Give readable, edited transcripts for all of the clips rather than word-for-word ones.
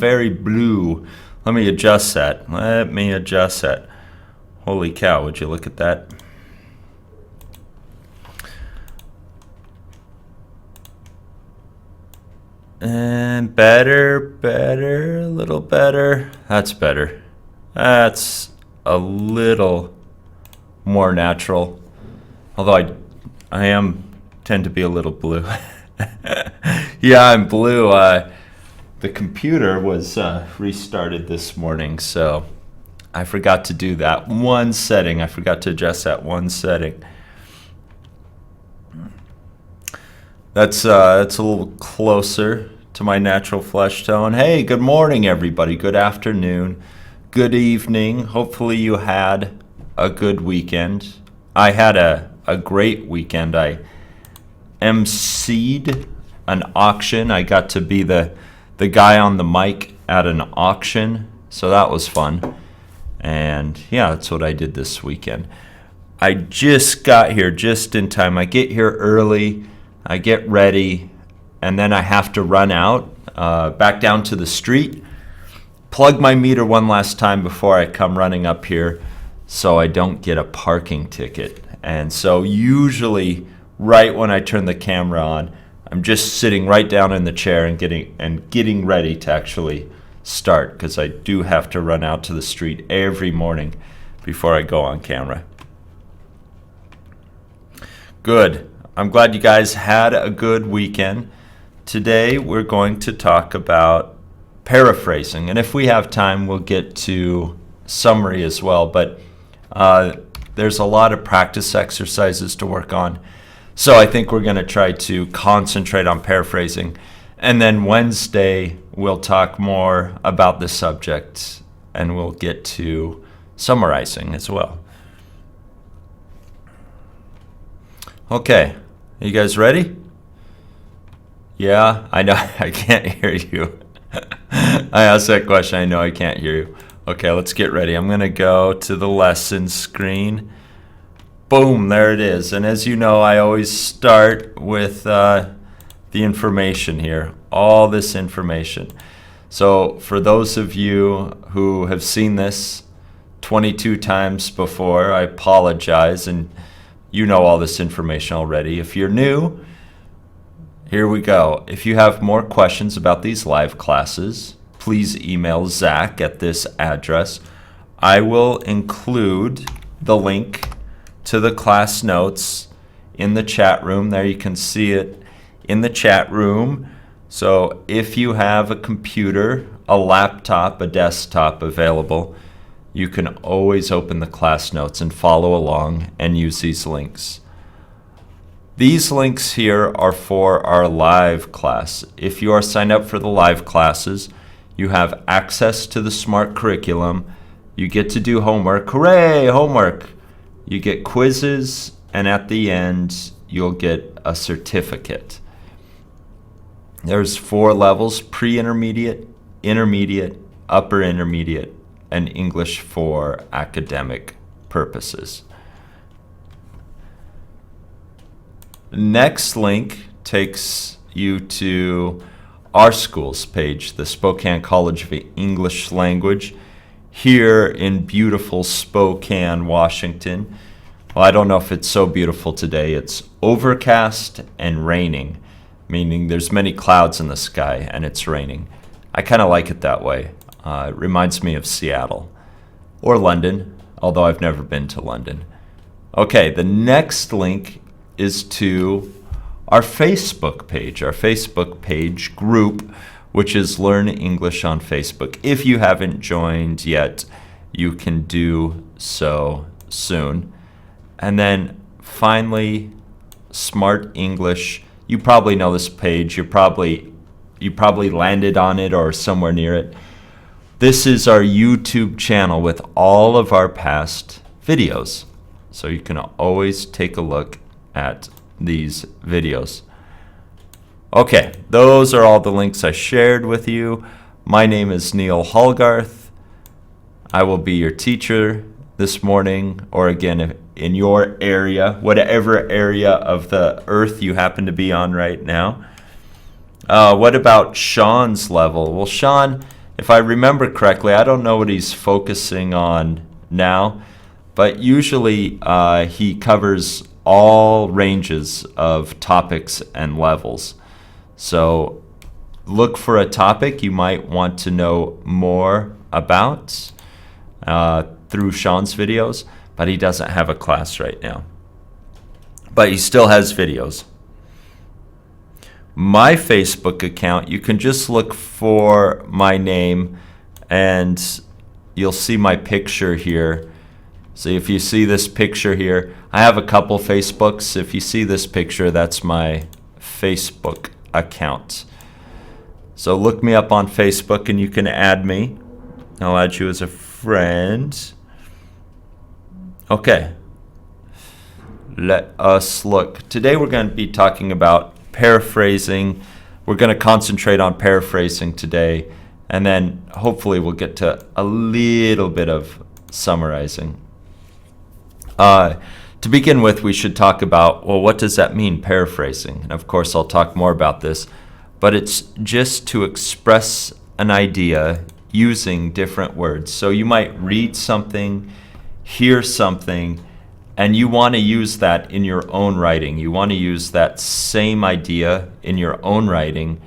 very blue. Let me adjust that. Holy cow, would you look at that? And better, a little better. That's better. That's a little more natural. Although I tend to be a little blue. Yeah, I'm blue. The computer was restarted this morning, so I forgot to do that one setting. I forgot to adjust that one setting. That's a little closer to my natural flesh tone. Hey, good morning, everybody. Good afternoon. Good evening. Hopefully you had a good weekend. I had a great weekend. I emceed an auction. I got to be the guy on the mic at an auction, so that was fun. And yeah, that's what I did this weekend. I just got here just in time. I get here early. I get ready, and then I have to run out, back down to the street, plug my meter one last time before I come running up here so I don't get a parking ticket. And so usually right when I turn the camera on, I'm just sitting right down in the chair and getting ready to actually start, because I do have to run out to the street every morning before I go on camera. Good. I'm glad you guys had a good weekend. Today we're going to talk about paraphrasing, and if we have time we'll get to summary as well, but there's a lot of practice exercises to work on, so I think we're going to try to concentrate on paraphrasing, and then Wednesday we'll talk more about the subject and we'll get to summarizing as well. Okay, are you guys ready? Yeah, I know I can't hear you. I asked that question, I know I can't hear you. Okay, let's get ready. I'm going to go to the lesson screen. Boom, there it is. And as you know, I always start with the information here, all this information. So for those of you who have seen this 22 times before, I apologize, and you know all this information already. If you're new, here we go. If you have more questions about these live classes, please email Zach at this address. I will include the link to the class notes in the chat room. There you can see it in the chat room. So if you have a computer, a laptop, a desktop available, you can always open the class notes and follow along and use these links. These links here are for our live class. If you are signed up for the live classes, you have access to the Smrt curriculum. You get to do homework. Hooray, homework! You get quizzes, and at the end, you'll get a certificate. There's 4 levels: pre-intermediate, intermediate, upper intermediate, and English for academic purposes. The next link takes you to our school's page, the Spokane College of English Language, here in beautiful Spokane, Washington. Well, I don't know if it's so beautiful today. It's overcast and raining, meaning there's many clouds in the sky and it's raining. I kind of like it that way. It reminds me of Seattle or London, although I've never been to London. Okay, the next link is to our Facebook page group, which is Learn English on Facebook. If you haven't joined yet, you can do so soon. And then finally, Smrt English. You probably know this page. You probably landed on it or somewhere near it. This is our YouTube channel with all of our past videos. So you can always take a look at these videos. Okay, those are all the links I shared with you. My name is Neal Hallgarth. I will be your teacher this morning, or again, in your area, whatever area of the earth you happen to be on right now. What about Sean's level? Well, Sean, if I remember correctly, I don't know what he's focusing on now, but usually he covers all ranges of topics and levels. So look for a topic you might want to know more about through Sean's videos, but he doesn't have a class right now. But he still has videos. My Facebook account, you can just look for my name and you'll see my picture here. So if you see this picture here, I have a couple Facebooks. If you see this picture, that's my Facebook account. So look me up on Facebook and you can add me. I'll add you as a friend. Okay. Let us look. Today we're going to be talking about paraphrasing. We're going to concentrate on paraphrasing today, and then hopefully we'll get to a little bit of summarizing. To begin with, we should talk about, well, what does that mean, paraphrasing? And of course, I'll talk more about this, but it's just to express an idea using different words. So you might read something, hear something, and you want to use that in your own writing. You want to use that same idea in your own writing,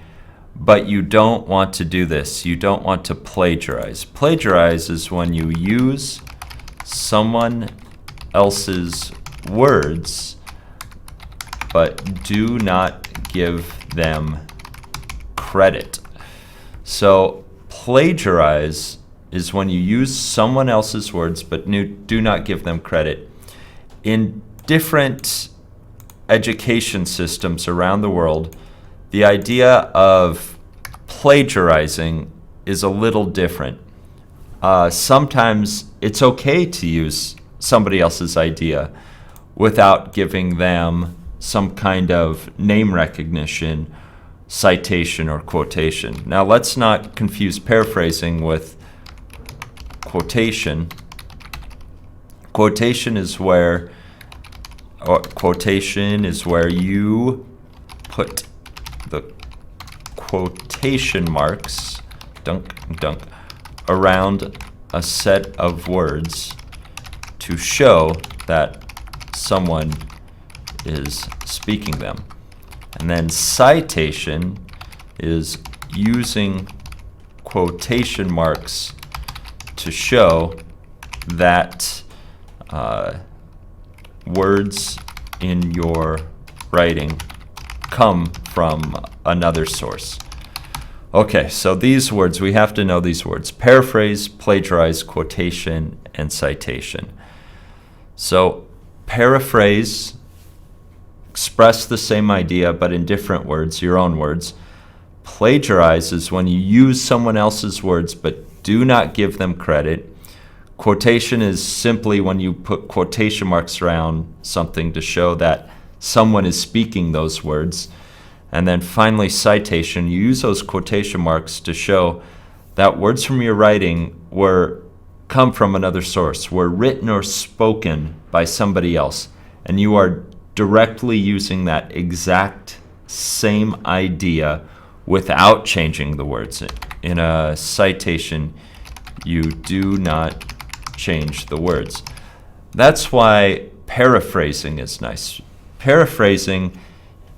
but you don't want to do this. You don't want to plagiarize. Plagiarize is when you use someone else's words, but do not give them credit. So plagiarize is when you use someone else's words, but do not give them credit. In different education systems around the world, the idea of plagiarizing is a little different. Sometimes it's okay to use somebody else's idea without giving them some kind of name recognition, citation, or quotation. Now, let's not confuse paraphrasing with quotation. Quotation is where you put the quotation marks, around a set of words to show that someone is speaking them. And then citation is using quotation marks to show that words in your writing come from another source. Okay, so these words, we have to know these words: paraphrase, plagiarize, quotation, and citation. So paraphrase, express the same idea but in different words, your own words. Plagiarize is when you use someone else's words but do not give them credit. Quotation is simply when you put quotation marks around something to show that someone is speaking those words. And then finally, citation, you use those quotation marks to show that words from your writing come from another source, were written or spoken by somebody else, and you are directly using that exact same idea without changing the words. In a citation, you do not change the words. That's why paraphrasing is nice. Paraphrasing,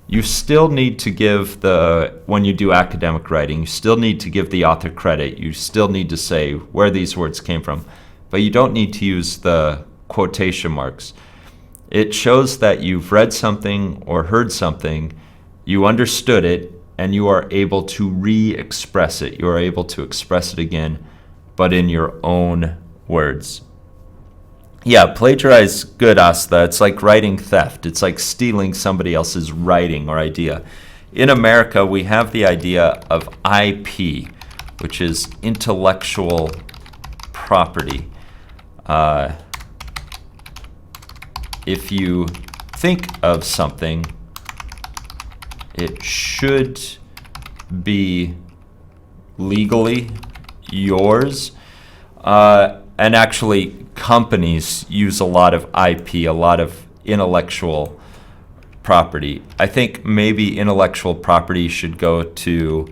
you still need to give when you do academic writing, you still need to give the author credit. You still need to say where these words came from, but you don't need to use the quotation marks. It shows that you've read something or heard something, you understood it, and you are able to re-express it. You are able to express it again, but in your own words. Yeah, plagiarize, good, Asta. It's like writing theft. It's like stealing somebody else's writing or idea. In America, we have the idea of IP, which is intellectual property. If you think of something, it should be legally yours. And actually, companies use a lot of IP, a lot of intellectual property. I think maybe intellectual property should go to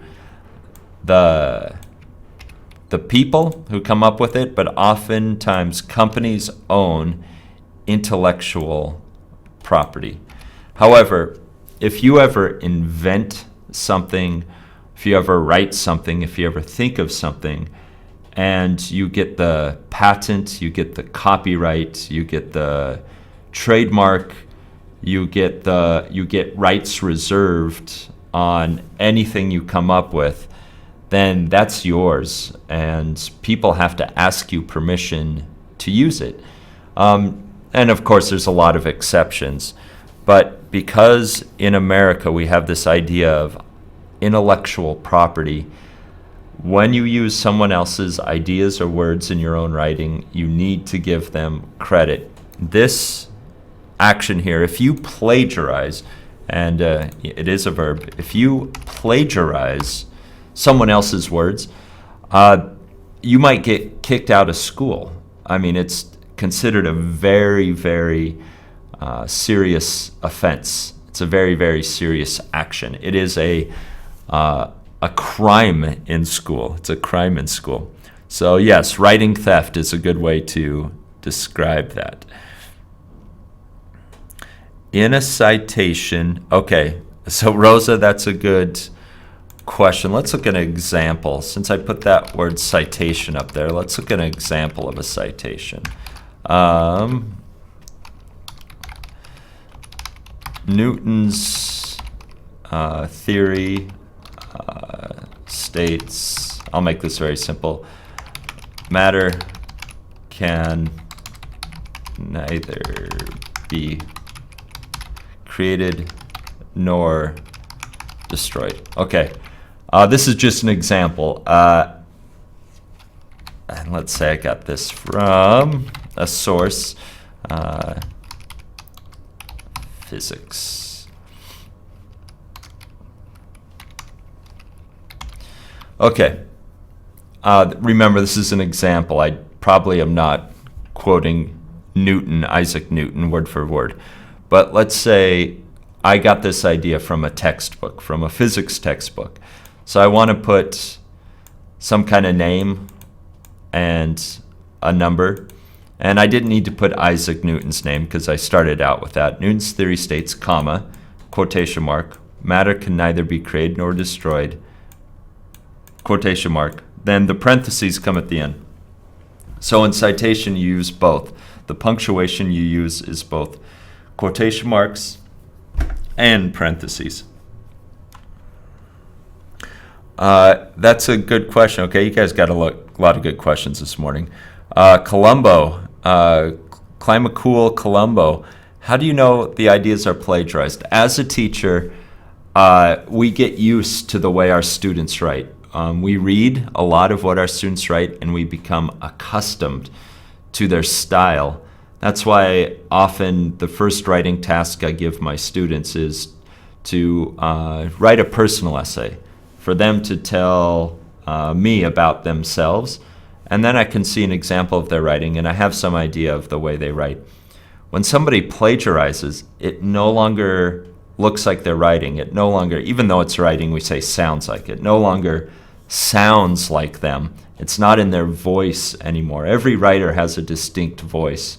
the the people who come up with it, but oftentimes companies own intellectual property. However, if you ever invent something, if you ever write something, if you ever think of something, and you get the patent, you get the copyright, you get the trademark, you get rights reserved on anything you come up with, then that's yours, and people have to ask you permission to use it. And of course, there's a lot of exceptions, but because in America we have this idea of intellectual property, when you use someone else's ideas or words in your own writing, you need to give them credit. This action here, if you plagiarize, and it is a verb, if you plagiarize someone else's words, you might get kicked out of school. I mean, it's considered a very, very serious offense. It's a very, very serious action. It is a crime in school. It's a crime in school. So yes, writing theft is a good way to describe that. In a citation, okay, so Rosa, that's a good question. Let's look at an example. Since I put that word citation up there, let's look at an example of a citation. Newton's theory states, I'll make this very simple, matter can neither be created nor destroyed. Okay, this is just an example. And let's say I got this from a source, physics. Okay, remember this is an example. I probably am not quoting Newton, Isaac Newton, word for word. But let's say I got this idea from a textbook, from a physics textbook. So I want to put some kind of name and a number. And I didn't need to put Isaac Newton's name because I started out with that. Newton's theory states, comma, quotation mark, matter can neither be created nor destroyed, quotation mark. Then the parentheses come at the end. So in citation, you use both. The punctuation you use is both quotation marks and parentheses. That's a good question. Okay, you guys got a lot of good questions this morning. Colombo, Climacool Colombo, how do you know the ideas are plagiarized? As a teacher, we get used to the way our students write. We read a lot of what our students write and we become accustomed to their style. That's why often the first writing task I give my students is to write a personal essay for them to tell me about themselves, and then I can see an example of their writing and I have some idea of the way they write. When somebody plagiarizes, it no longer looks like they're writing. It no longer, even though it's writing, we say sounds like it, no longer sounds like them. It's not in their voice anymore. Every writer has a distinct voice.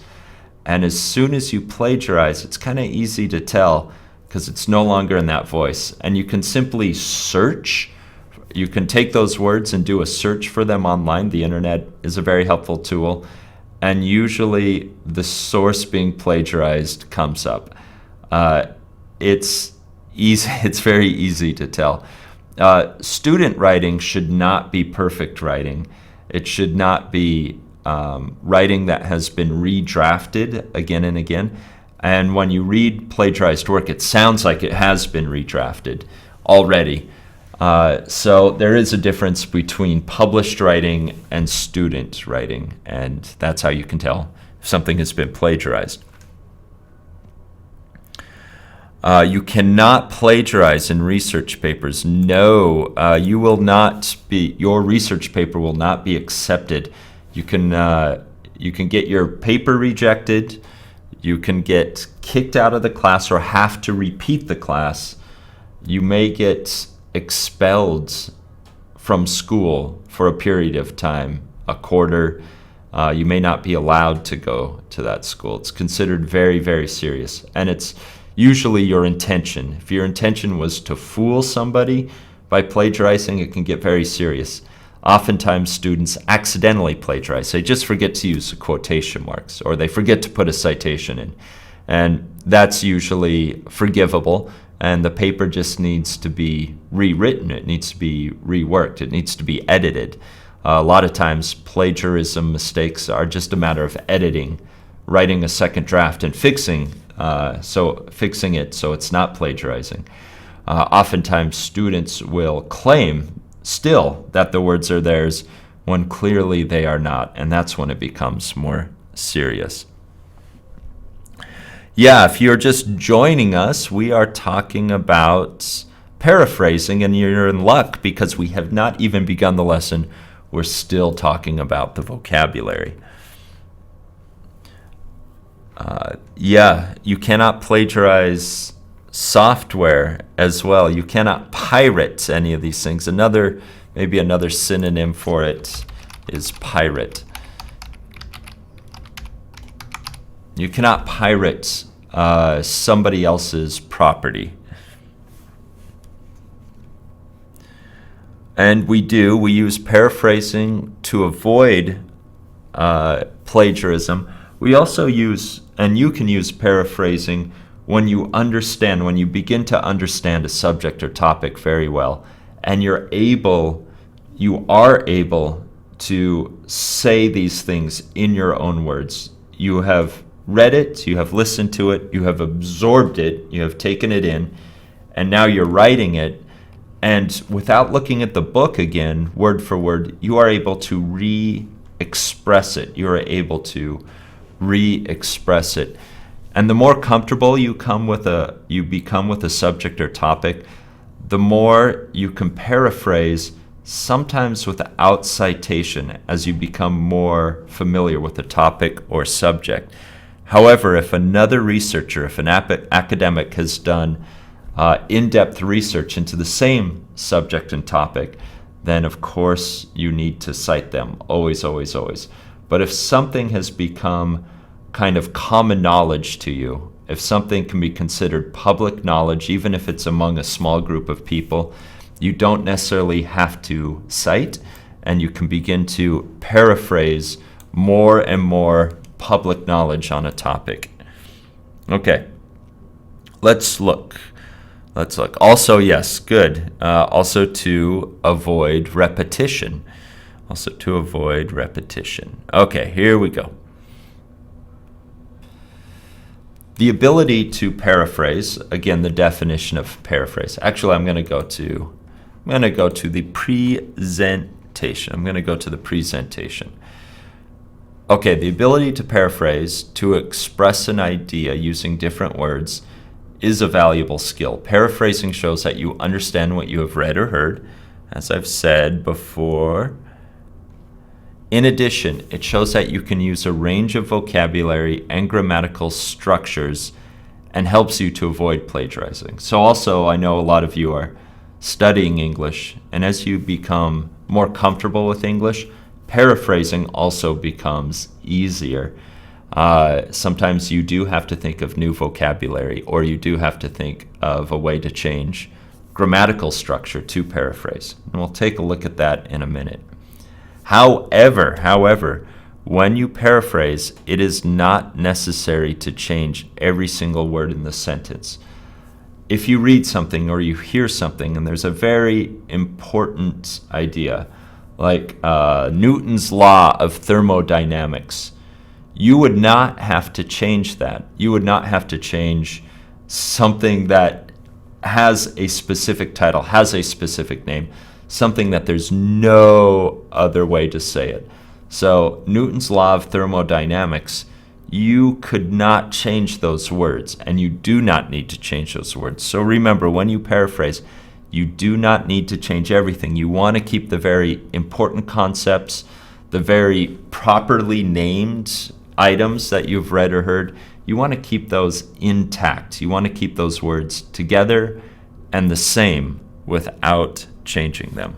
And as soon as you plagiarize, it's kind of easy to tell because it's no longer in that voice. And you can simply search. You can take those words and do a search for them online. The internet is a very helpful tool. And usually the source being plagiarized comes up. It's easy. It's very easy to tell. Student writing should not be perfect writing. It should not be writing that has been redrafted again and again. And when you read plagiarized work, it sounds like it has been redrafted already. So there is a difference between published writing and student writing, and that's how you can tell if something has been plagiarized. You cannot plagiarize in research papers. No, you will not be. Your research paper will not be accepted. You can get your paper rejected. You can get kicked out of the class or have to repeat the class. You may get expelled from school for a period of time, a quarter. You may not be allowed to go to that school. It's considered very, very serious. And it's usually your intention. If your intention was to fool somebody by plagiarizing, it can get very serious. Oftentimes students accidentally plagiarize. They just forget to use the quotation marks, or they forget to put a citation in. And that's usually forgivable, and the paper just needs to be rewritten. It needs to be reworked. It needs to be edited. A lot of times plagiarism mistakes are just a matter of editing, writing a second draft and fixing it so it's not plagiarizing. Oftentimes students will claim still that the words are theirs when clearly they are not, and that's when it becomes more serious. Yeah, if you're just joining us, we are talking about paraphrasing, and you're in luck because we have not even begun the lesson. We're still talking about the vocabulary. You cannot plagiarize software as well. You cannot pirate any of these things. Maybe another synonym for it is pirate. You cannot pirate somebody else's property. And we use paraphrasing to avoid plagiarism. We also use, and you can use paraphrasing when you begin to understand a subject or topic very well, and you are able to say these things in your own words. You have read it, you have listened to it, you have absorbed it, you have taken it in, and now you're writing it. And without looking at the book again, word for word, you are able to re-express it. You are able to re-express it. And the more comfortable you become with a subject or topic, the more you can paraphrase, sometimes without citation, as you become more familiar with the topic or subject. However, if another researcher, if an academic has done in-depth research into the same subject and topic, then of course you need to cite them, always, always, always. But if something has become kind of common knowledge to you, if something can be considered public knowledge, even if it's among a small group of people, you don't necessarily have to cite, and you can begin to paraphrase more and more public knowledge on a topic. Okay, let's look. Also, yes, good. Also to avoid repetition. Okay, here we go. The ability to paraphrase, again, the definition of paraphrase. Actually, I'm going to go to the presentation. Okay, the ability to paraphrase, to express an idea using different words, is a valuable skill. Paraphrasing shows that you understand what you have read or heard, as I've said before. In addition, it shows that you can use a range of vocabulary and grammatical structures and helps you to avoid plagiarizing. So also, I know a lot of you are studying English, and as you become more comfortable with English, paraphrasing also becomes easier. Sometimes you do have to think of new vocabulary, or you do have to think of a way to change grammatical structure to paraphrase. And we'll take a look at that in a minute. However, when you paraphrase, it is not necessary to change every single word in the sentence. If you read something or you hear something and there's a very important idea, like Newton's law of thermodynamics, you would not have to change that. You would not have to change something that has a specific title, has a specific name, something that there's no other way to say it. So Newton's law of thermodynamics, you could not change those words, and you do not need to change those words. So remember, when you paraphrase, you do not need to change everything. You want to keep the very important concepts, the very properly named items that you've read or heard. You want to keep those intact. You want to keep those words together and the same without changing them.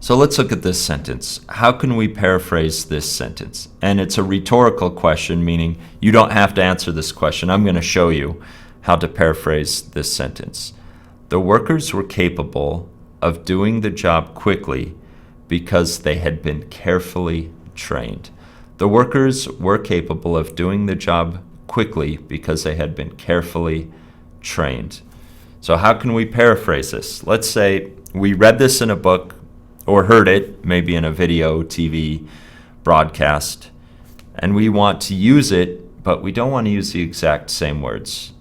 So let's look at this sentence. How can we paraphrase this sentence? And it's a rhetorical question, meaning you don't have to answer this question. I'm going to show you how to paraphrase this sentence. The workers were capable of doing the job quickly because they had been carefully trained. The workers were capable of doing the job quickly because they had been carefully trained. So how can we paraphrase this? Let's say we read this in a book or heard it, maybe in a video, TV, broadcast, and we want to use it, but we don't want to use the exact same words.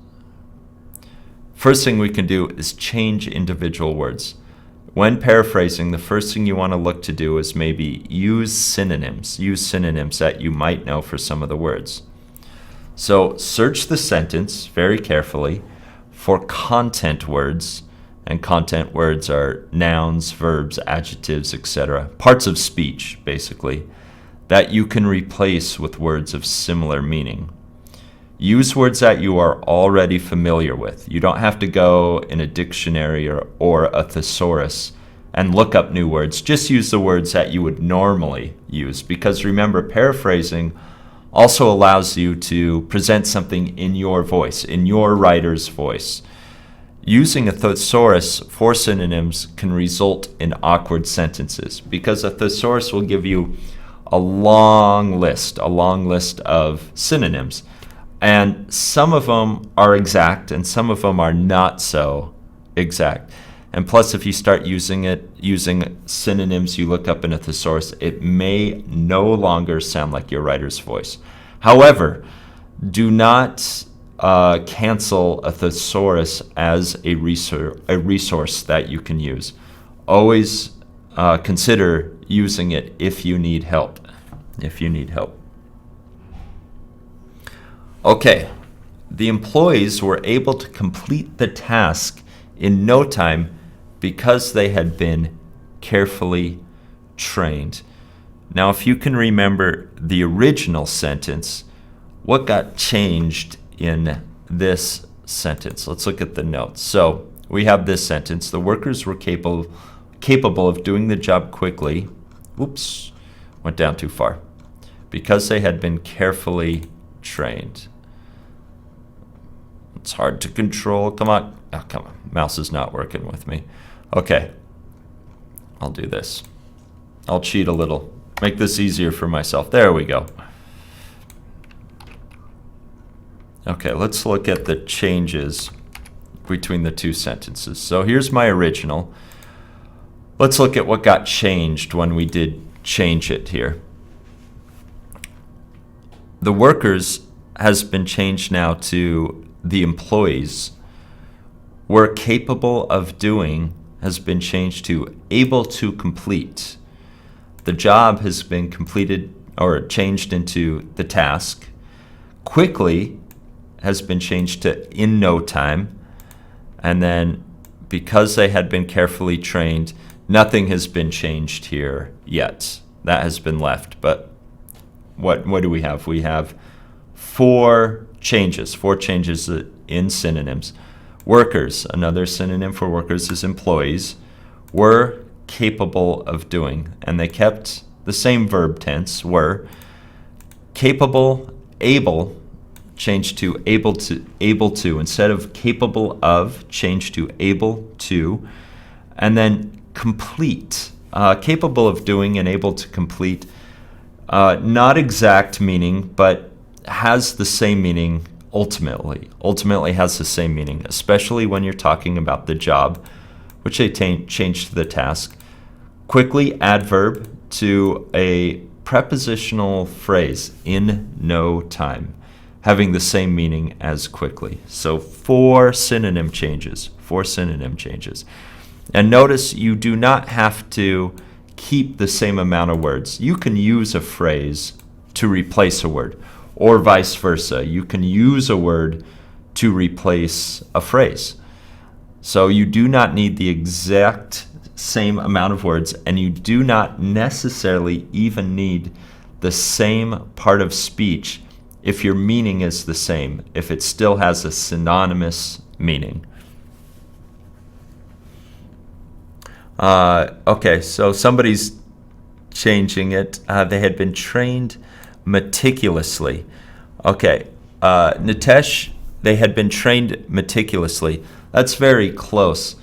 First thing we can do is change individual words. When paraphrasing, the first thing you want to look to do is maybe use synonyms that you might know for some of the words. So search the sentence very carefully for content words, and content words are nouns, verbs, adjectives, etc. Parts of speech, basically, that you can replace with words of similar meaning. Use words that you are already familiar with. You don't have to go in a dictionary or a thesaurus and look up new words. Just use the words that you would normally use, because remember, paraphrasing also allows you to present something in your voice, in your writer's voice. Using a thesaurus for synonyms can result in awkward sentences, because a thesaurus will give you a long list of synonyms. And some of them are exact and some of them are not so exact. And plus, if you start using synonyms you look up in a thesaurus, it may no longer sound like your writer's voice. However, do not cancel a thesaurus as a resource that you can use. Always consider using it if you need help. Okay, the employees were able to complete the task in no time because they had been carefully trained. Now, if you can remember the original sentence, what got changed in this sentence? Let's look at the notes. So we have this sentence: the workers were capable of doing the job quickly. Oops, went down too far. Because they had been carefully trained. It's hard to control. Come on. Oh, come on. Mouse is not working with me. Okay. I'll do this. I'll cheat a little. Make this easier for myself. There we go. Okay, let's look at the changes between the two sentences. So here's my original. Let's look at what got changed when we did change it here. The workers has been changed now to the employees. Were capable of doing has been changed to able to complete. The job has been completed or changed into the task. Quickly has been changed to in no time. And then because they had been carefully trained, nothing has been changed here yet. That has been left. But what do we have? We have four changes in synonyms. Workers, another synonym for workers is employees, were capable of doing, and they kept the same verb tense, were. Capable, able, changed to able to. Instead of capable of, changed to able to. And then complete, capable of doing and able to complete. Not exact meaning, but has the same meaning ultimately. Ultimately has the same meaning, especially when you're talking about the job, which they changed to the task. Quickly, adverb to a prepositional phrase, in no time, having the same meaning as quickly. So four synonym changes. And notice you do not have to keep the same amount of words. You can use a phrase to replace a word, or vice versa. You can use a word to replace a phrase. So you do not need the exact same amount of words, and you do not necessarily even need the same part of speech if your meaning is the same, if it still has a synonymous meaning. Okay, so somebody's changing it. They had been trained meticulously. Okay, Nitesh, they had been trained meticulously. That's very close.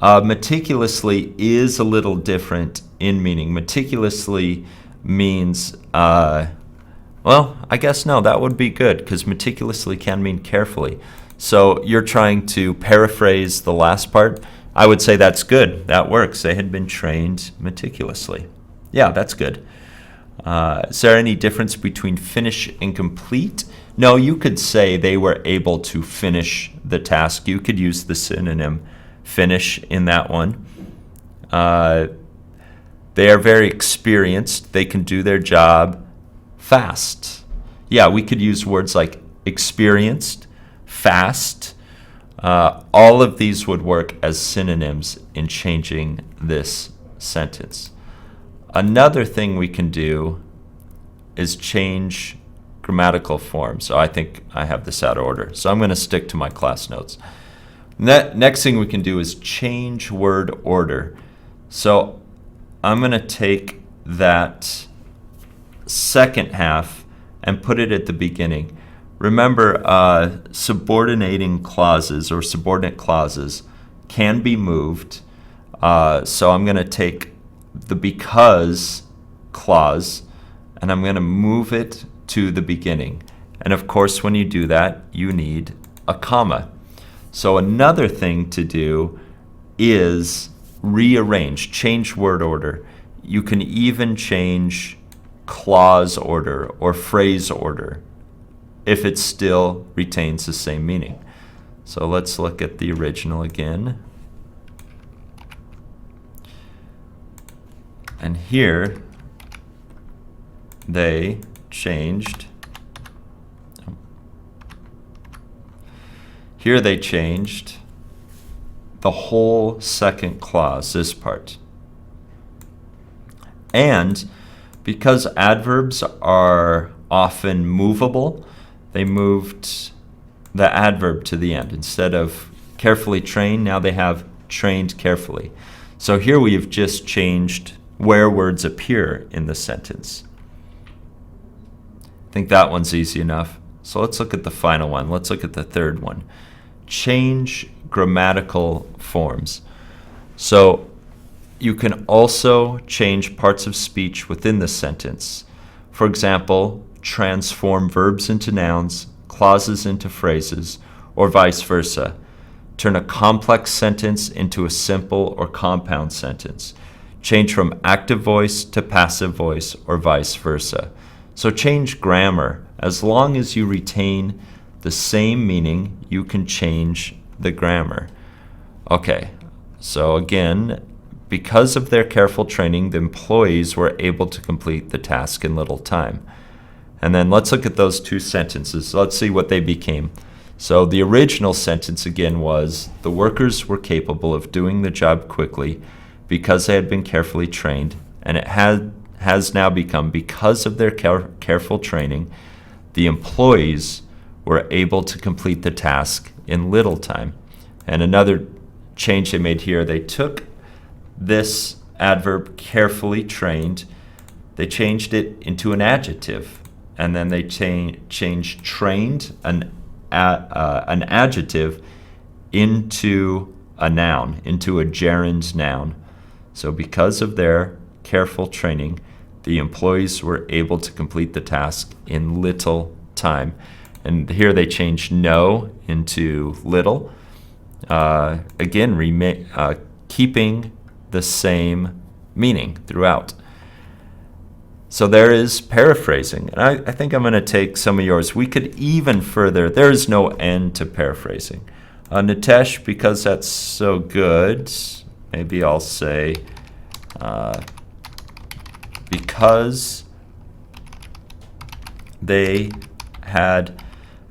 Meticulously is a little different in meaning. Meticulously means, well, I guess no, that would be good because meticulously can mean carefully. So you're trying to paraphrase the last part. I would say that's good. That works. They had been trained meticulously. Yeah, that's good. Is there any difference between finish and complete? No, you could say they were able to finish the task. You could use the synonym finish in that one. They are very experienced. They can do their job fast. Yeah, we could use words like experienced, fast. All of these would work as synonyms in changing this sentence. Another thing we can do is change grammatical form. So I think I have this out of order. So I'm going to stick to my class notes. Next thing we can do is change word order. So I'm going to take that second half and put it at the beginning. Remember, subordinating clauses or subordinate clauses can be moved. So I'm going to take the because clause and I'm going to move it to the beginning. And of course, when you do that, you need a comma. So another thing to do is rearrange, change word order. You can even change clause order or phrase order if it still retains the same meaning. So let's look at the original again. And here they changed. Here they changed the whole second clause, this part. And because adverbs are often movable, they moved the adverb to the end. Instead of carefully trained, now they have trained carefully. So here we have just changed where words appear in the sentence. I think that one's easy enough. So let's look at the final one. Let's look at the third one. Change grammatical forms. So you can also change parts of speech within the sentence. For example, transform verbs into nouns, clauses into phrases, or vice versa. Turn a complex sentence into a simple or compound sentence. Change from active voice to passive voice, or vice versa. So change grammar. As long as you retain the same meaning, you can change the grammar. Okay, so again, because of their careful training, the employees were able to complete the task in little time. And then let's look at those two sentences. Let's see what they became. So the original sentence again was, the workers were capable of doing the job quickly because they had been carefully trained, and it has now become, because of their careful training, the employees were able to complete the task in little time. And another change they made here, they took this adverb carefully trained, they changed it into an adjective, and then they changed trained, an adjective, into a noun, into a gerund noun. So because of their careful training, the employees were able to complete the task in little time. And here they changed no into little. Again, keeping the same meaning throughout. So there is paraphrasing. And I think I'm going to take some of yours. We could even further. There is no end to paraphrasing. Nitesh, because that's so good, maybe I'll say, because they had,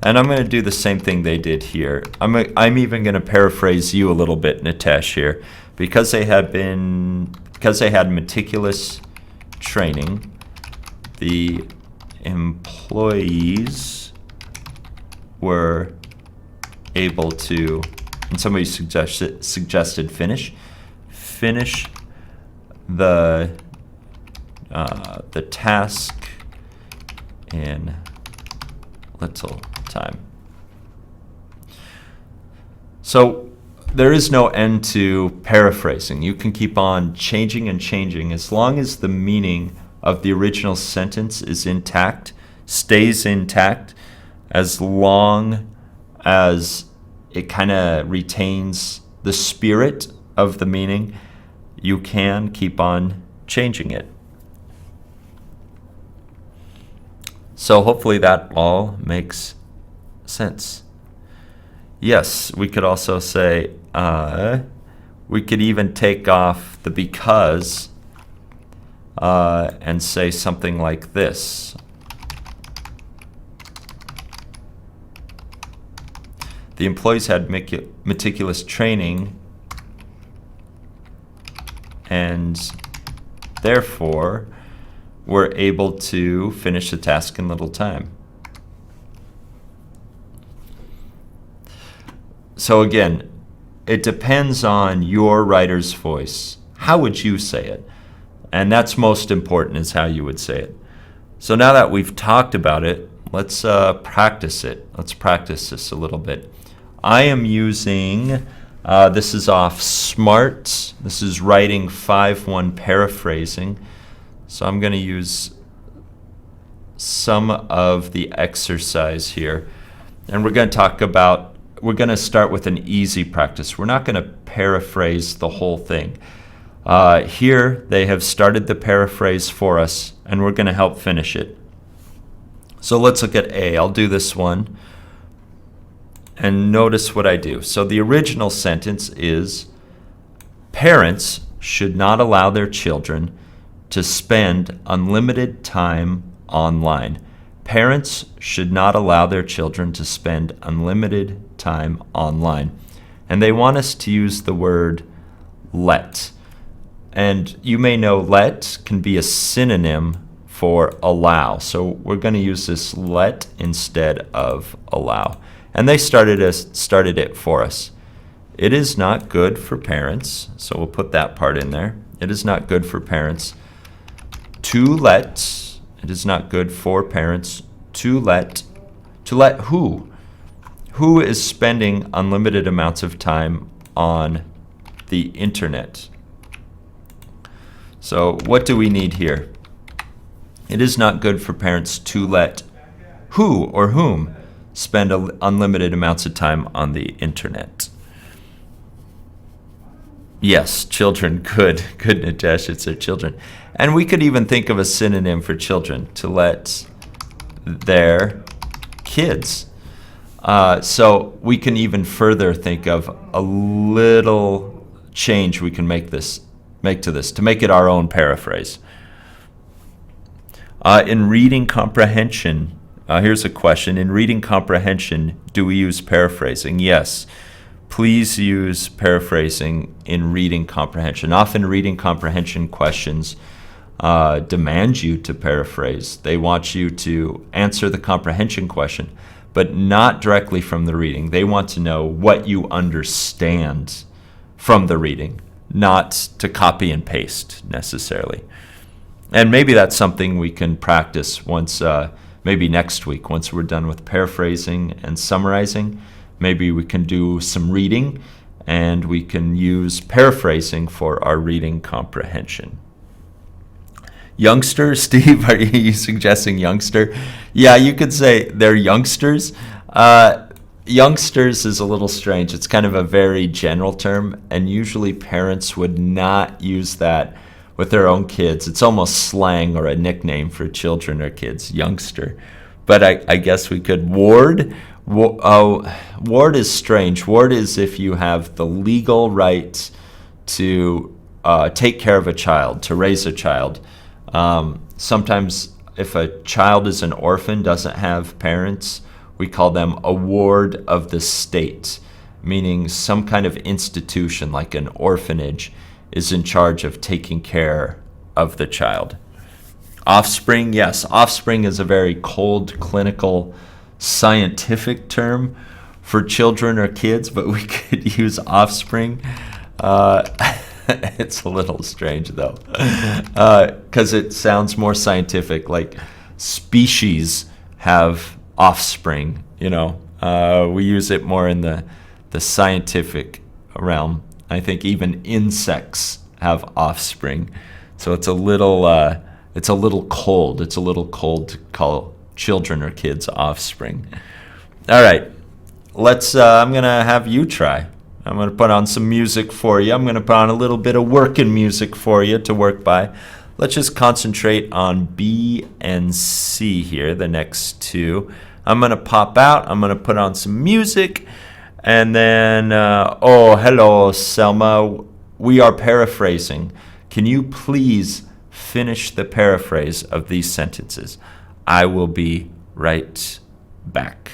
and I'm going to do the same thing they did here. I'm even going to paraphrase you a little bit, Nitesh, here. Because they had meticulous training, the employees were able to, and somebody suggested finish the task in little time. So there is no end to paraphrasing. You can keep on changing and changing as long as the meaning of the original sentence is intact, stays intact, as long as it kind of retains the spirit of the meaning, you can keep on changing it. So hopefully that all makes sense. Yes, we could also say, we could even take off the because and say something like this. The employees had meticulous training and therefore were able to finish the task in little time. So again, it depends on your writer's voice. How would you say it? And that's most important, is how you would say it. So now that we've talked about it, let's practice it. Let's practice this a little bit. I am using, this is off Smrt. This is writing 5.1 paraphrasing. So I'm going to use some of the exercise here. And we're going to talk about, we're going to start with an easy practice. We're not going to paraphrase the whole thing. Here they have started the paraphrase for us, and we're going to help finish it. So let's look at A. I'll do this one. And notice what I do. So the original sentence is, parents should not allow their children to spend unlimited time online. Parents should not allow their children to spend unlimited time online. And they want us to use the word let. And you may know let can be a synonym for allow. So we're going to use this let instead of allow. And they started it for us. It is not good for parents, so we'll put that part in there. It is not good for parents to let, it is not good for parents to let who? Who is spending unlimited amounts of time on the internet? So what do we need here? It is not good for parents to let who or whom spend unlimited amounts of time on the internet. Yes, children, good, Natesh, it's their children. And we could even think of a synonym for children, to let their kids. So we can even further think of a little change we can make to this, to make it our own paraphrase. In reading comprehension, here's a question. In reading comprehension, do we use paraphrasing? Yes. Please use paraphrasing in reading comprehension. Often reading comprehension questions demand you to paraphrase. They want you to answer the comprehension question, but not directly from the reading. They want to know what you understand from the reading, not to copy and paste necessarily. And maybe that's something we can practice once, maybe next week, once we're done with paraphrasing and summarizing. Maybe we can do some reading, and we can use paraphrasing for our reading comprehension. Youngster, Steve, are you suggesting youngster? Yeah, you could say they're youngsters. Youngsters is a little strange. It's kind of a very general term, and usually parents would not use that with their own kids. It's almost slang or a nickname for children or kids, youngster. But I guess we could. Ward is strange. Ward is if you have the legal right to take care of a child, to raise a child. Sometimes if a child is an orphan, doesn't have parents, we call them a ward of the state, meaning some kind of institution like an orphanage is in charge of taking care of the child. Offspring, yes, offspring is a very cold, clinical, scientific term for children or kids, but we could use offspring. It's a little strange though, because it sounds more scientific. Like species have offspring. We use it more in the scientific realm. I think even insects have offspring, so it's a little cold. It's a little cold to call children or kids offspring. All right, I'm gonna have you try. I'm gonna put on some music for you. I'm gonna put on a little bit of working music for you to work by. Let's just concentrate on B and C here, the next two. I'm gonna pop out. I'm gonna put on some music. And then, hello, Selma. We are paraphrasing. Can you please finish the paraphrase of these sentences? I will be right back.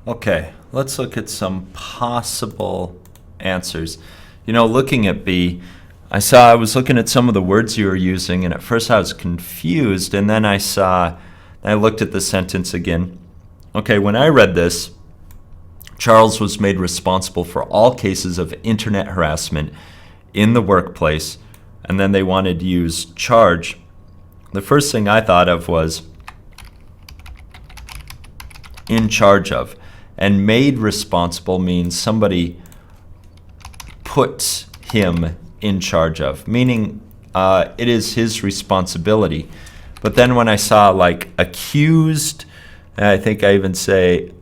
Okay, let's look at some possible answers. Looking at B, I was looking at some of the words you were using, and at first I was confused, and then I saw I looked at the sentence again. Okay, when I read this, Charles was made responsible for all cases of internet harassment in the workplace, and then they wanted to use charge. The first thing I thought of was in charge of. And made responsible means somebody put him in charge of, meaning it is his responsibility. But then when I saw like accused, I think I even say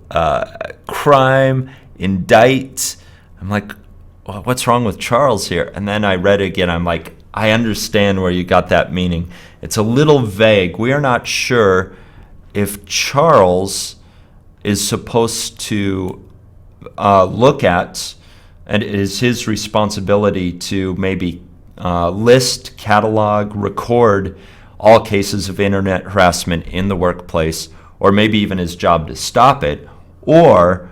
crime, indict, I'm like, well, what's wrong with Charles here? And then I read it again, I'm like, I understand where you got that meaning. It's a little vague. We are not sure if Charles is supposed to look at, and it is his responsibility to maybe list, catalog, record all cases of internet harassment in the workplace, or maybe even his job to stop it, or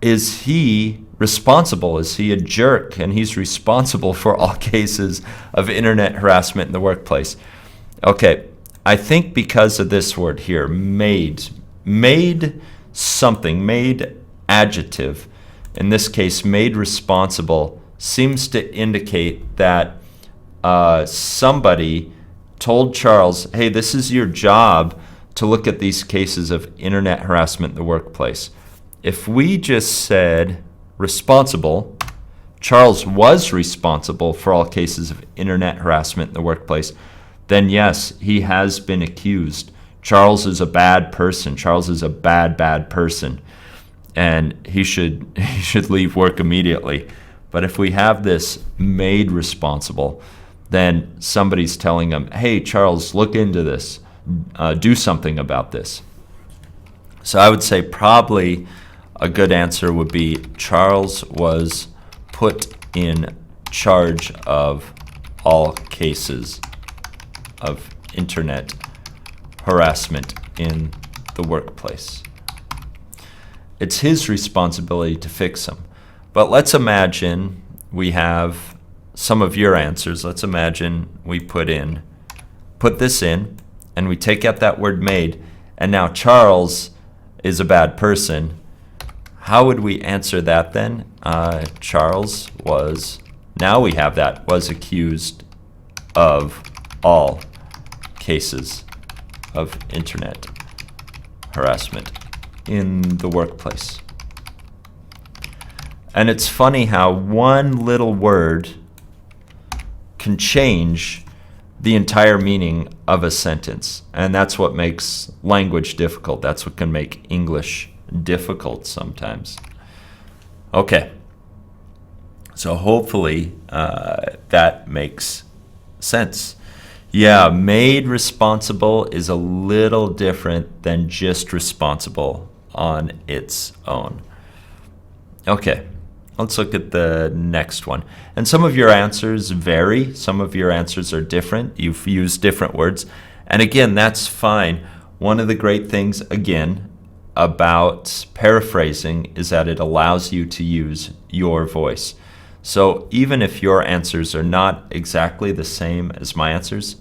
is he responsible? Is he a jerk and he's responsible for all cases of internet harassment in the workplace? Okay, I think because of this word here, made something, made adjective, in this case made responsible, seems to indicate that somebody told Charles, hey, this is your job to look at these cases of internet harassment in the workplace. If we just said responsible, Charles was responsible for all cases of internet harassment in the workplace, then yes, he has been accused. Charles is a bad person. Charles is a bad person, and he should leave work immediately. But if we have this made responsible, then somebody's telling him, hey, Charles, look into this. Do something about this. So I would say probably a good answer would be Charles was put in charge of all cases of internet harassment in the workplace. It's his responsibility to fix them. But let's imagine we have some of your answers. Let's imagine we put this in, and we take out that word made, and now Charles is a bad person. How would we answer that then? Charles was, now we have that, was accused of all cases of internet harassment in the workplace. And it's funny how one little word can change the entire meaning of a sentence. And that's what makes language difficult. That's what can make English difficult sometimes. Okay. So hopefully that makes sense. Yeah, made responsible is a little different than just responsible on its own. Okay. Let's look at the next one. And some of your answers vary. Some of your answers are different. You've used different words. And again, that's fine. One of the great things, again, about paraphrasing is that it allows you to use your voice. So even if your answers are not exactly the same as my answers,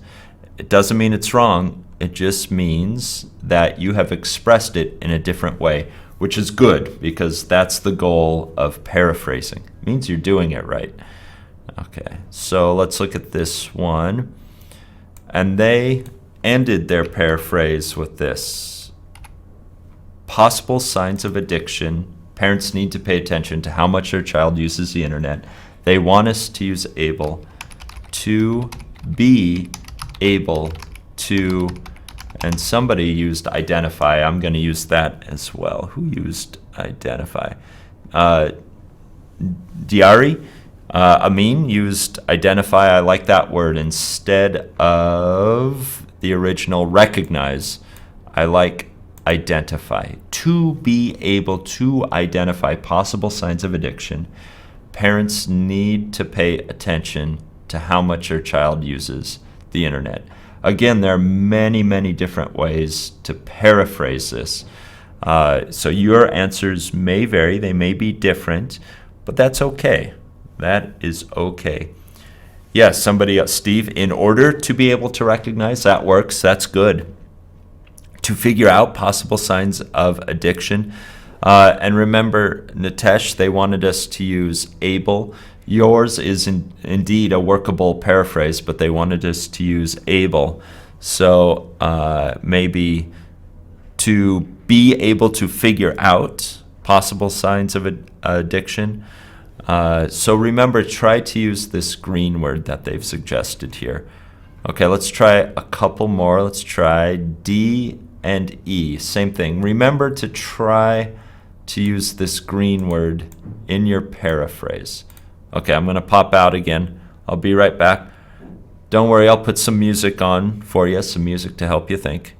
it doesn't mean it's wrong. It just means that you have expressed it in a different way, which is good because that's the goal of paraphrasing. It means you're doing it right. Okay, so let's look at this one. And they ended their paraphrase with this. Possible signs of addiction. Parents need to pay attention to how much their child uses the internet. They want us to use able to be able to, and somebody used identify. I'm going to use that as well. Who used identify? Diari, Amin used identify. I like that word instead of the original recognize. I like identify. To be able to identify possible signs of addiction, parents need to pay attention to how much their child uses the internet. Again, there are many, many different ways to paraphrase this. So your answers may vary. They may be different, but that's okay. That is okay. Yes, somebody else, Steve, in order to be able to recognize, that works. That's good. to figure out possible signs of addiction. And remember, Nitesh, they wanted us to use able. Yours is indeed a workable paraphrase, but they wanted us to use able. So maybe to be able to figure out possible signs of addiction. So remember, try to use this green word that they've suggested here. Okay, let's try a couple more. Let's try D and E. Same thing. Remember to try to use this green word in your paraphrase. Okay, I'm going to pop out again. I'll be right back. Don't worry, I'll put some music on for you, some music to help you think.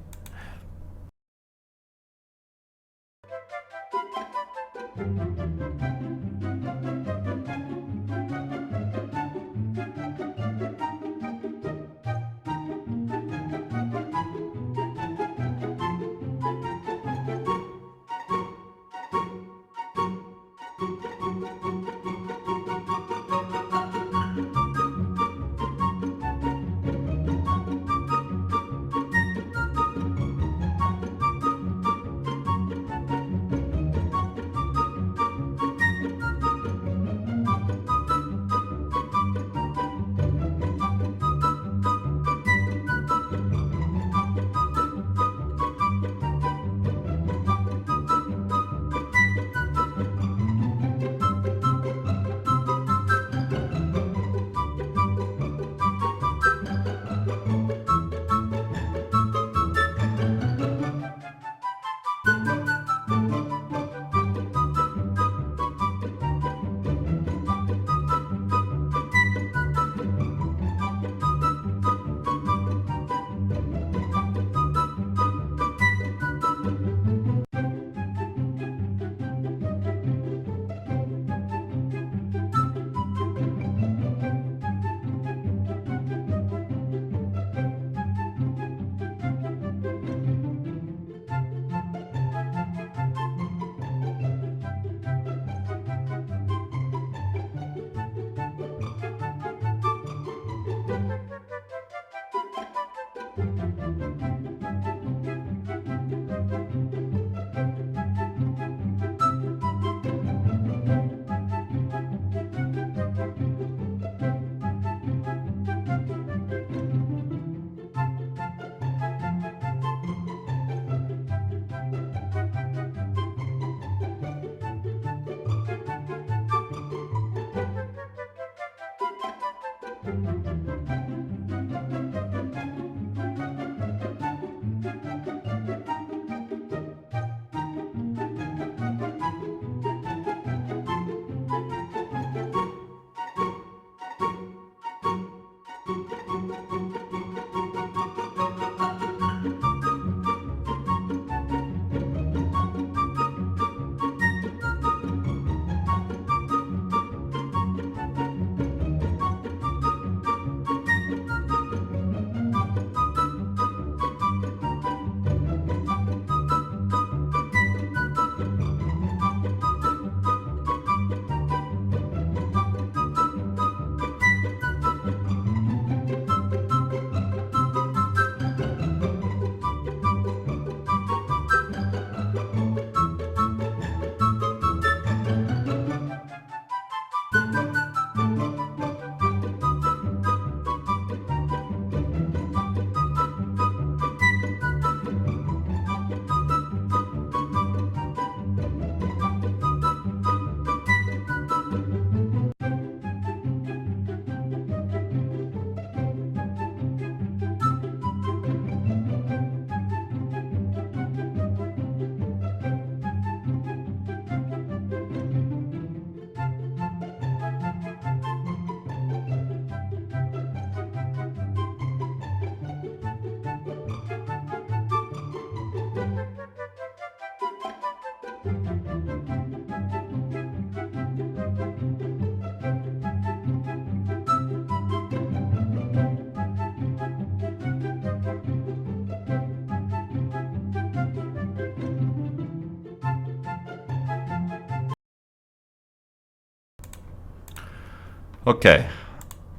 Okay,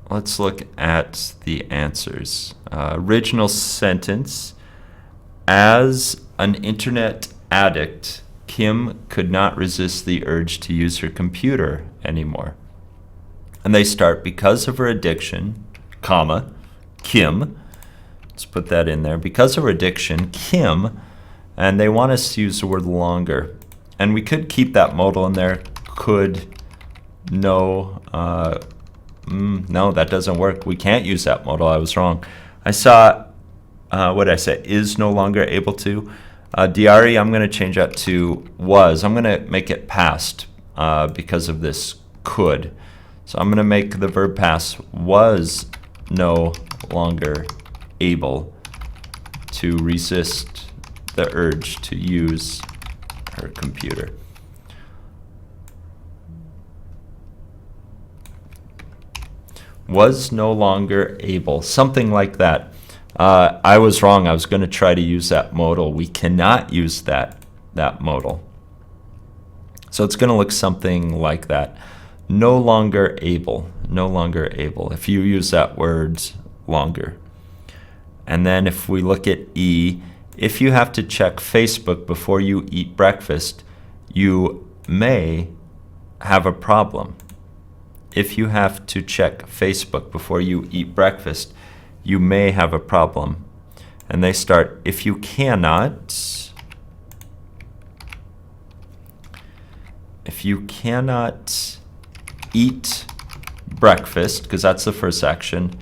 let's look at the answers. Original sentence, As an internet addict, Kim could not resist the urge to use her computer anymore. And they start because of her addiction, comma, Kim. Let's put that in there. Because of her addiction, Kim, and they want us to use the word longer. And we could keep that modal in there. Could, no, no, that doesn't work. We can't use that modal. I was wrong. I saw, what did I say? Is no longer able to. Diari, I'm going to change that to was. I'm going to make it past because of this could. So I'm going to make the verb past was no longer able to resist the urge to use her computer. Was no longer able, something like that. I was wrong. I was going to try to use that modal. We cannot use that modal. So it's going to look something like that. No longer able, no longer able. If you use that word longer. And then if we look at E, if you have to check Facebook before you eat breakfast, you may have a problem. If you have to check Facebook before you eat breakfast, you may have a problem. And they start, if you cannot eat breakfast, because that's the first action,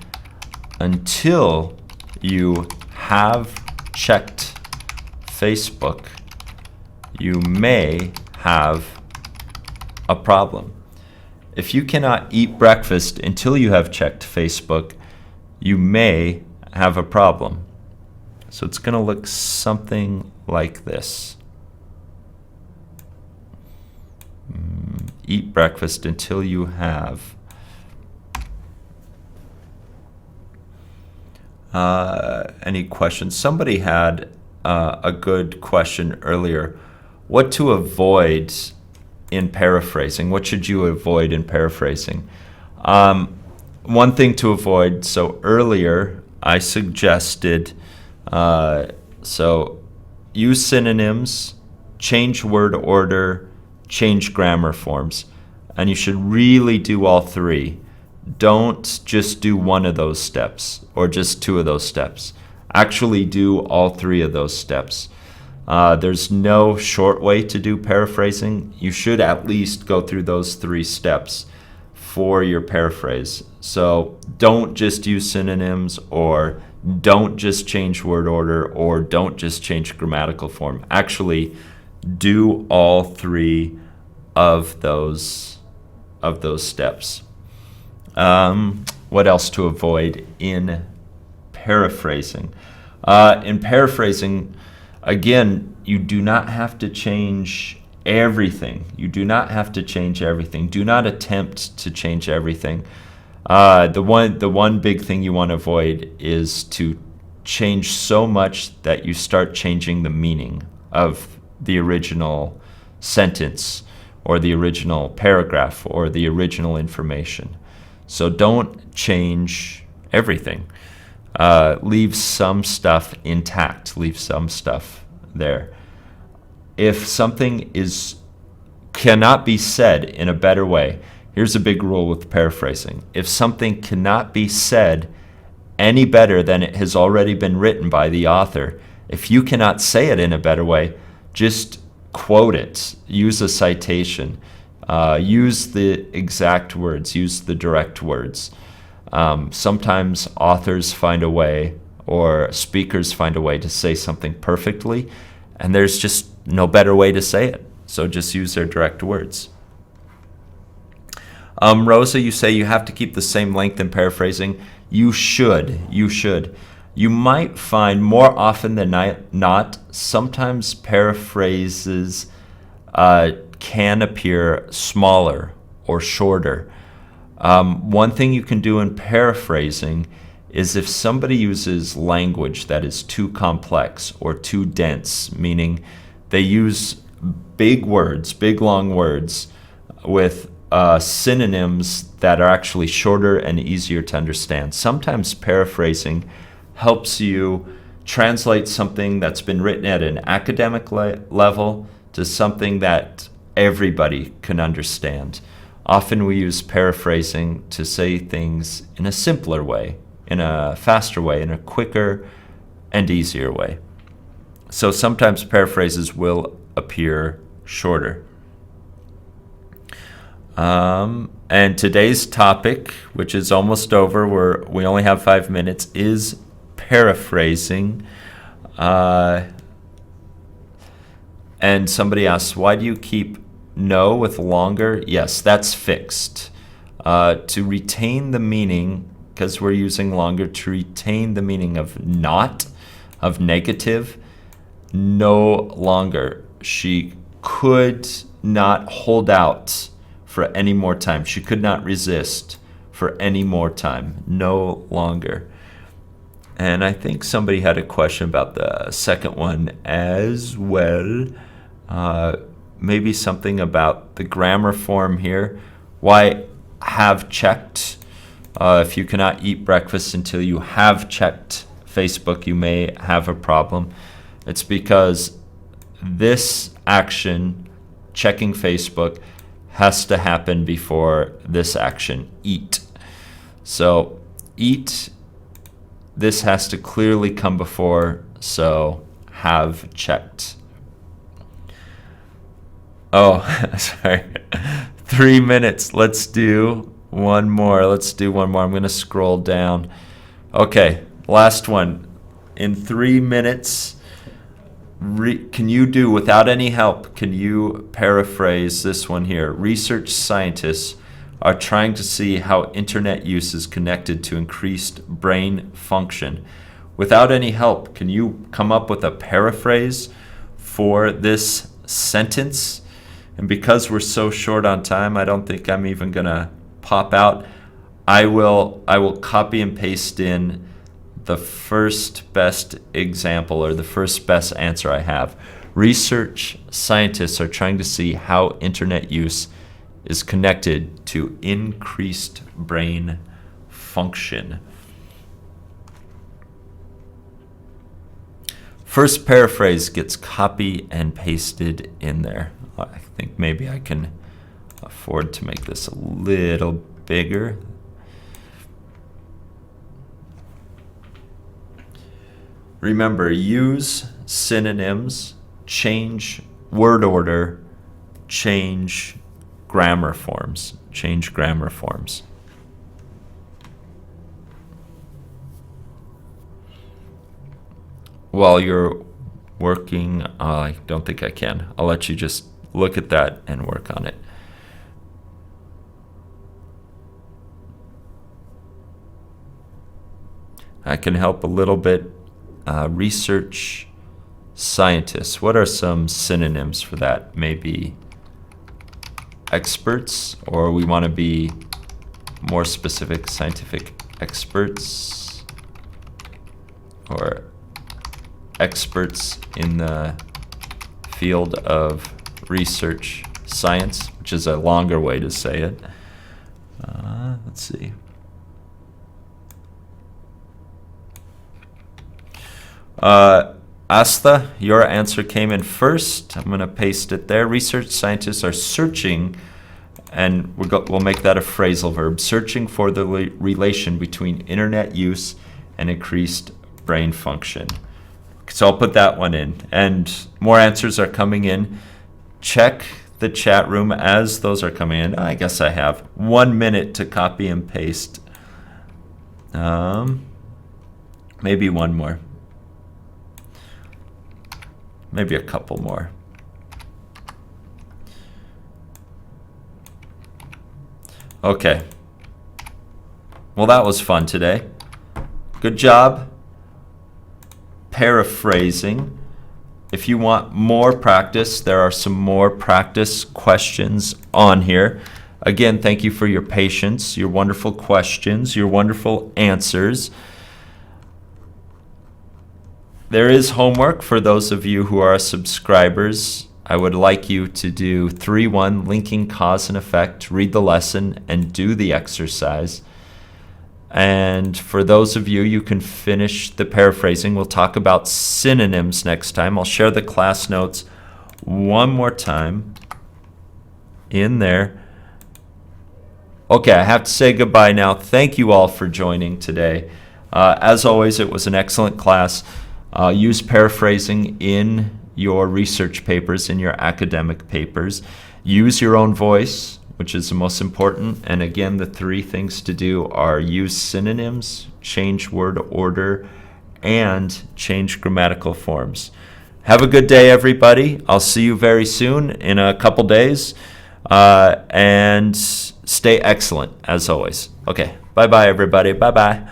until you have checked Facebook, you may have a problem. If you cannot eat breakfast until you have checked Facebook, you may have a problem. So it's going to look something like this. Eat breakfast until you have. Any questions? Somebody had a good question earlier. What to avoid in paraphrasing? What should you avoid in paraphrasing? One thing to avoid, so earlier I suggested, so use synonyms, change word order, change grammar forms. And you should really do all three. Don't just do one of those steps or just two of those steps. Actually do all three of those steps. There's no short way to do paraphrasing. You should at least go through those three steps for your paraphrase. So don't just use synonyms, or don't just change word order, or don't just change grammatical form. Actually do all three of those steps. What else to avoid in paraphrasing? In paraphrasing, again, you do not have to change everything. You do not have to change everything. Do not attempt to change everything. The one big thing you want to avoid is to change so much that you start changing the meaning of the original sentence or the original paragraph or the original information. So don't change everything. Leave some stuff intact. Leave some stuff there. If something cannot be said in a better way, here's a big rule with paraphrasing. If something cannot be said any better than it has already been written by the author, if you cannot say it in a better way, just quote it. Use a citation. Use the exact words. Use the direct words. Sometimes authors find a way, or speakers find a way to say something perfectly, and there's just no better way to say it. So just use their direct words. Rosa, you say you have to keep the same length in paraphrasing. You should. You might find more often than not, sometimes paraphrases can appear smaller or shorter. One thing you can do in paraphrasing is if somebody uses language that is too complex or too dense, meaning they use big words, big long words with synonyms that are actually shorter and easier to understand. Sometimes paraphrasing helps you translate something that's been written at an academic level to something that everybody can understand. Often we use paraphrasing to say things in a simpler way, in a faster way, in a quicker and easier way. So sometimes paraphrases will appear shorter. And today's topic, which is almost over, we only have 5 minutes, is paraphrasing. And somebody asks, why do you keep no with longer? Yes, that's fixed. To retain the meaning, because we're using longer, to retain the meaning of not, of negative, no longer. She could not hold out for any more time. She could not resist for any more time. No longer. And I think somebody had a question about the second one as well. Maybe something about the grammar form here. Why have checked? If you cannot eat breakfast until you have checked Facebook, you may have a problem. It's because this action, checking Facebook, has to happen before this action, eat. So eat, this has to clearly come before, so have checked. Oh, sorry. 3 minutes. Let's do one more. I'm going to scroll down. Okay, last one. In 3 minutes, can you do, without any help, can you paraphrase this one here? Research scientists are trying to see how internet use is connected to increased brain function. Without any help, can you come up with a paraphrase for this sentence? And because we're so short on time, I don't think I'm even gonna pop out. I will copy and paste in the first best example or the first best answer I have. Research scientists are trying to see how internet use is connected to increased brain function. First paraphrase gets copy and pasted in there. I think maybe I can afford to make this a little bigger. Remember, use synonyms, change word order, change grammar forms. Change grammar forms. While you're working, I don't think I can. I'll let you just look at that and work on it. I can help a little bit. Research scientists. What are some synonyms for that? Maybe experts, or we want to be more specific, scientific experts, or experts in the field of research science, which is a longer way to say it. Let's see. Asta, your answer came in first. I'm going to paste it there. Research scientists are searching, and we'll make that a phrasal verb, searching for the relation between internet use and increased brain function. So I'll put that one in. And more answers are coming in. Check the chat room as those are coming in. I guess I have 1 minute to copy and paste. Maybe one more. Maybe a couple more. Okay. Well, that was fun today. Good job paraphrasing. If you want more practice, there are some more practice questions on here. Again, thank you for your patience, your wonderful questions, your wonderful answers. There is homework for those of you who are subscribers. I would like you to do 3-1, linking cause and effect, read the lesson, and do the exercise. And for those of you, you can finish the paraphrasing. We'll talk about synonyms next time. I'll share the class notes one more time in there. Okay, I have to say goodbye now. Thank you all for joining today. As always, it was an excellent class. Use paraphrasing in your research papers, in your academic papers. Use your own voice, which is the most important. And again, the three things to do are use synonyms, change word order, and change grammatical forms. Have a good day, everybody. I'll see you very soon in a couple days. And stay excellent, as always. Okay, bye-bye, everybody. Bye-bye.